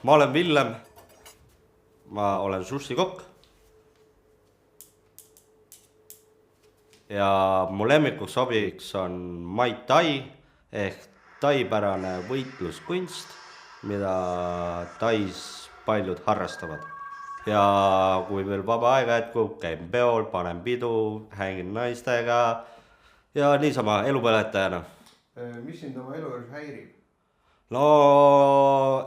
ma olen Villem, ma olen sushi-kokk ja mu lemmikuks hobiks on Muay Thai ehk taipärane võitluskunst, mida Tais paljud harrastavad. Ja kui veel vaba aega jätkub, käin peol, panen pidu, hängin naistega ja niisama elupõletajana. Mis sind oma elu häirib? No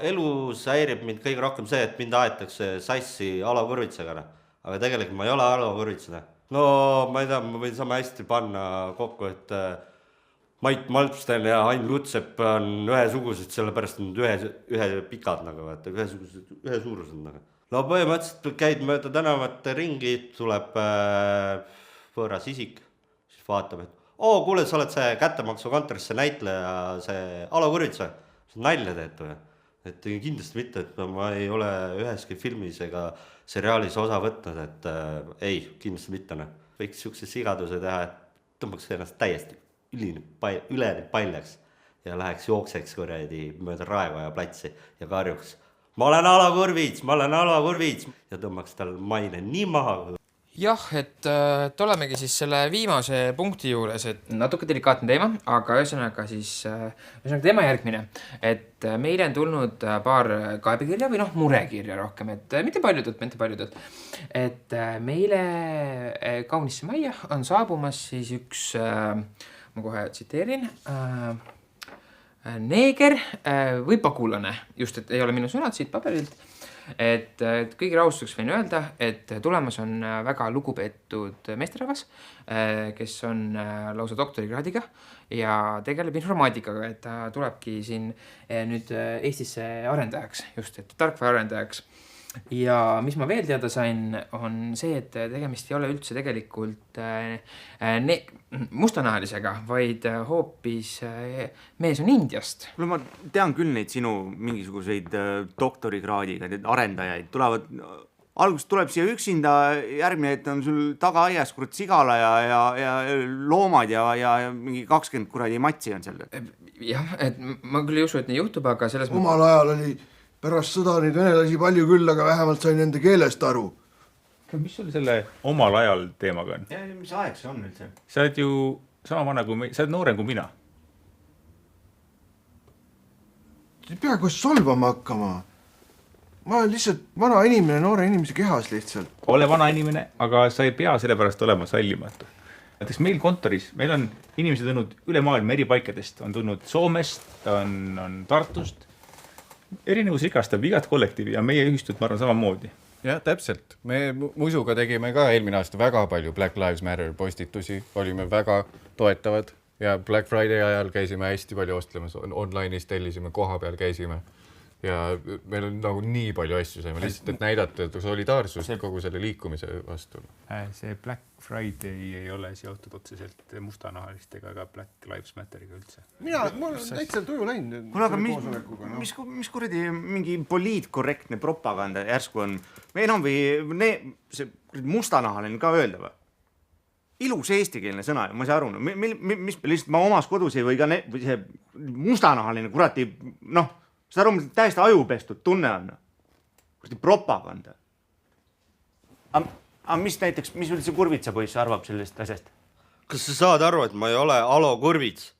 elus häirib mind kõige rohkem see, et mind aetakse sassi Alo Kurvitsaga, aga tegelikult ma ei ole Alo Kurvitsane. No ma ei tea, ma võin sama hästi panna kokku, et Mait Malmsten ja Ain Lutsepp on ühesugused, sellepärast on ühe pikad nagu, ühe suurused nagu. No põhimõtteliselt käid mööda tänavat ringi, tuleb võõras isik, siis vaatab, et kuule, sa oled see kättemaksukontoris, see näitleja, see Alo Kurvitsa, see nalja teed või? Et kindlasti mitte, et ma ei ole üheski filmis ega seriaalis osa võtnud, et ei, kindlasti mitte. Võiks siukse sigaduse teha, et tõmbaks ennast täiesti üleni paljaks ja läheks jookseks kuradi mööda Raekoja platsi ja karjuks. Ma olen Alo Kurvits ja tõmbaks tal maine nii maha. Jah, et olemegi siis selle viimase punkti juures, et natuke delikaatne teema, aga ühesõnaga teema järgmine, et meile on tulnud paar kaebekirja või murekirja rohkem, et mitte paljudelt, et meile kaunisse majja on saabumas siis üks, ma kohe tsiteerin, neeger või pagulane, just, et ei ole minu sõnad siit paberilt, et kõigi rahustuseks võin öelda, et tulemas on väga lugupeetud meesterahvas, kes on lausa doktorikraadiga ja tegeleb informaatikaga, et ta tulebki siin nüüd Eestisse arendajaks, just, et tarkvara arendajaks. Ja mis ma veel teada sain, on see, et tegemist ei ole üldse tegelikult mustanahalisega, vaid hoopis mees on Indiast. Kuule, ma tean küll neid sinu mingisuguseid doktorikraadiga, need arendajaid tulevad, alguses tuleb siia üksinda, järgmine hetk on sul tagaaias kurat sigala ja loomad ja mingi 20 kuradi matsi on seal. Jah, et ma küll ei usu, et nii juhtub, aga selles Omal ajal oli pärast sõda neid venelasi palju küll, aga vähemalt sain nende keelest aru. Mis sul selle omal ajal teemaga on? Ja, mis aeg see on üldse? Sa oled ju sama vana kui sa oled noorem kui mina. Ei pea koos solvama hakkama. Ma olen lihtsalt vana inimene, noore inimese kehas lihtsalt. Ole vana inimene, aga sa ei pea selle pärast olema sallimatu. Näiteks meil kontoris, meil on inimesed tulnud üle maailma eri paikadest, on tulnud Soomest, on Tartust. Erinevus rikastab igat kollektiivi ja meie ühistut ma arvan samamoodi. Jah, täpselt. Me Musuga tegime ka eelmine aasta väga palju Black Lives Matter postitusi, olime väga toetavad ja Black Friday ajal käisime hästi palju ostlemas, online'is tellisime, koha peal käisime ja meil on nagu nii palju asju saime lihtsalt, et näidata solidaarsust kogu selle liikumise vastu. See Black Friday ei ole seotud otseselt mustanahalistega ega Black Lives Matteriga üldse. Mul on täitsa tuju läinud. Kuule, aga mis kuradi mingi poliitkorrektne propaganda järsku on? Me enam või see mustanahaline ka öelda või? Ilus eestikeelne sõna, ma ei saa aru. Mis lihtsalt ma omas kodus ei või ka see mustanahaline kurati, seda aru, täiesti ajupestud tunne on. Kuradi propaganda. Aga mis üldse Kurvitsa poiss arvab sellest asjast? Kas sa saad aru, et ma ei ole Alo Kurvits?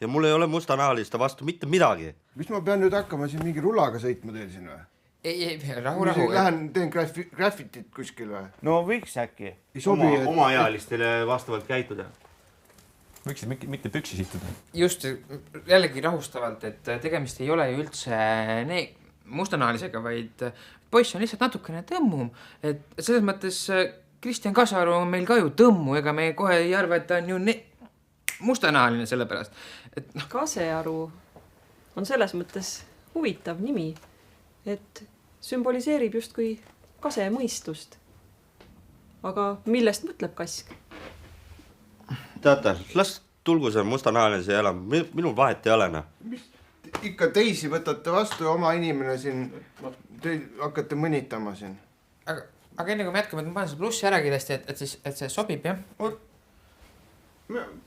Ja mul ei ole mustanahaliste vastu mitte midagi. Mis ma pean nüüd hakkama siin mingi rullaga sõitma teil siin või? Ei, rahu. Lähen teen graffitit kuskil või? No võiks äkki oma ealistele vastavalt käituda. Võiksid mitte püksis istuda. Just jällegi rahustavalt, et tegemist ei ole ju üldse mustanahalisega, vaid poiss on lihtsalt natukene tõmmum. Et selles mõttes Kristjan Kasaru on meil ka ju tõmmu, ega me kohe ei arva, et ta on ju mustanahaline selle pärast. Kasearu on selles mõttes huvitav nimi, et sümboliseerib justkui kase mõistust. Aga millest mõtleb kask? Teate, las tulgu see mustanahaline siia elama, minul vahet ei ole. Mis ikka teisi võtate vastu oma inimene siin, te hakkate mõnitama siin. Aga enne kui me jätkame, et ma panen see plussi ära kindlasti, et see sobib, jah?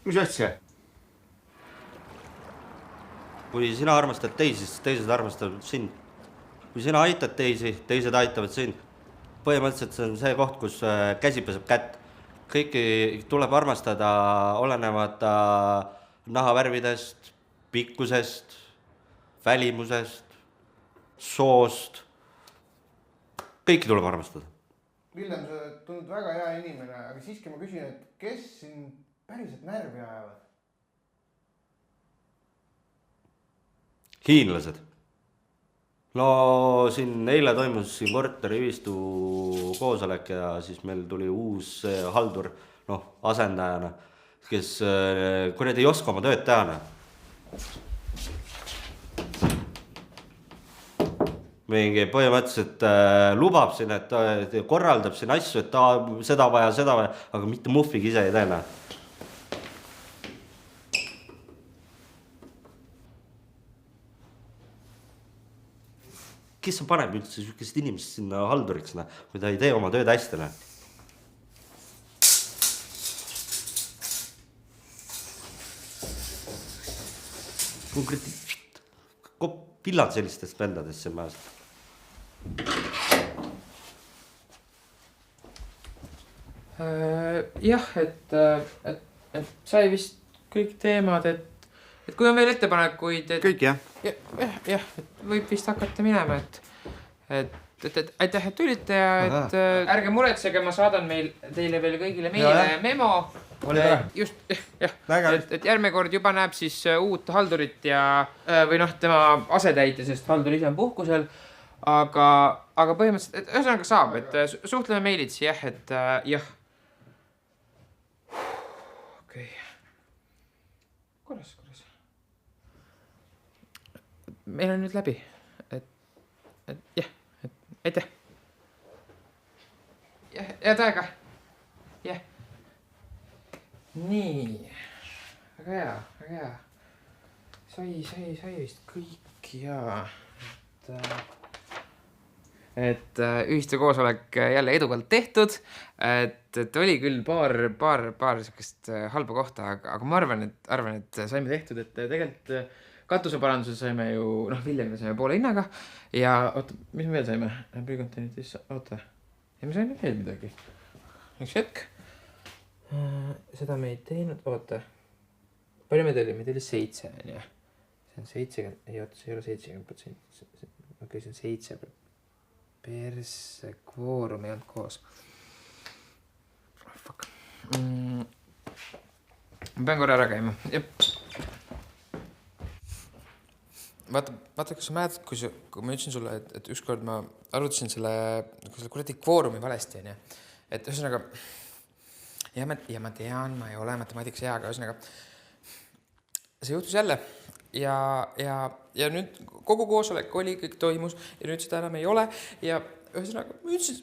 Mis asja? Kui sina armastad teisi, siis teised armastavad sind. kui sina aitad teisi, teised aitavad sind. Põhimõtteliselt see on see koht, kus käsi peseb kätt. Kõiki tuleb armastada olenemata nahavärvidest, pikkusest, välimusest, soost. Kõiki tuleb armastada. Villem, sa oled tundnud väga hea inimene, aga siiski ma küsin, et kes siin päriselt närvi ajavad? Hiinlased. No siin eile toimus siin korteriühistu koosolek ja siis meil tuli uus haldur, asendajana, kes kuradi ei oska oma tööd teha. Mingi põhimõtteliselt lubab siin, et korraldab siin asju, et seda vaja, aga mitte muffigi ise ei tee. Kes paneb üldse sükest inimest sinna halduriks, kui ta ei tee oma tööd hästi? Konkreetselt pillad sellistest vendadest siin majas. Jah, et sai vist kõik teemad, et kui on veel ettepanekuid, et kõik, jah? Jah, et võib vist hakata minema, et aitäh, et tulite ja et ärge muretsege, ma saadan teile veel kõigile meile memo. Oli tore. Just, jah, et järgmine kord juba näeb siis uut haldurit või tema asetäitja, sest haldur ise on puhkusel, aga põhimõtteliselt, et ühesõnaga saab, et suhtleme meilitsi, jah, et jah. Okei. Korras. Meil on nüüd läbi, et jah, et aitäh. Jah, head aega. Jah. Nii, väga hea. Sai vist kõik ja et ühistu koosolek jälle edukalt tehtud, et oli küll paar sellist halba kohta, aga ma arvan, et saime tehtud, et tegelikult katuseparanduse saime ju, Villem saime poole hinnaga ja oota, mis me veel saime? Prükontennitis, oota. Ja me saime veel midagi. Üks hetk. Seda me ei teinud, oota. Palju me tuli? Me tuli 7, on jah. See on 70, ei oota, see ei ole 70%. Okei, see on 7. Perse kvoorum ei olnud koos. Fuck. Ma pean korra ära käima. Jep. Vaata, kas sa mäletad, kui ma ütlesin sulle, et ükskord ma arutasin selle kuradi kvoorumi valesti, on ja. Et ühesõnaga, ja ma tean, ma ei ole matemaatikas hea, aga ühesõnaga, see juhtus jälle ja nüüd kogu koosolek oli, kõik toimus ja nüüd seda enam ei ole ja ühesõnaga, ma ütlesin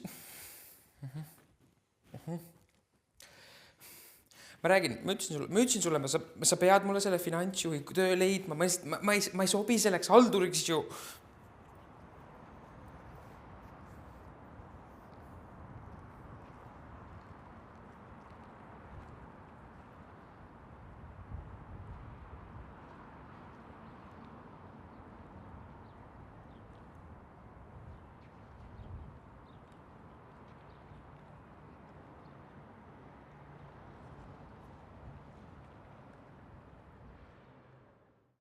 sulle, sa pead mulle selle finantsjuhi töö leidma, ma ei sobi selleks halduriks ju.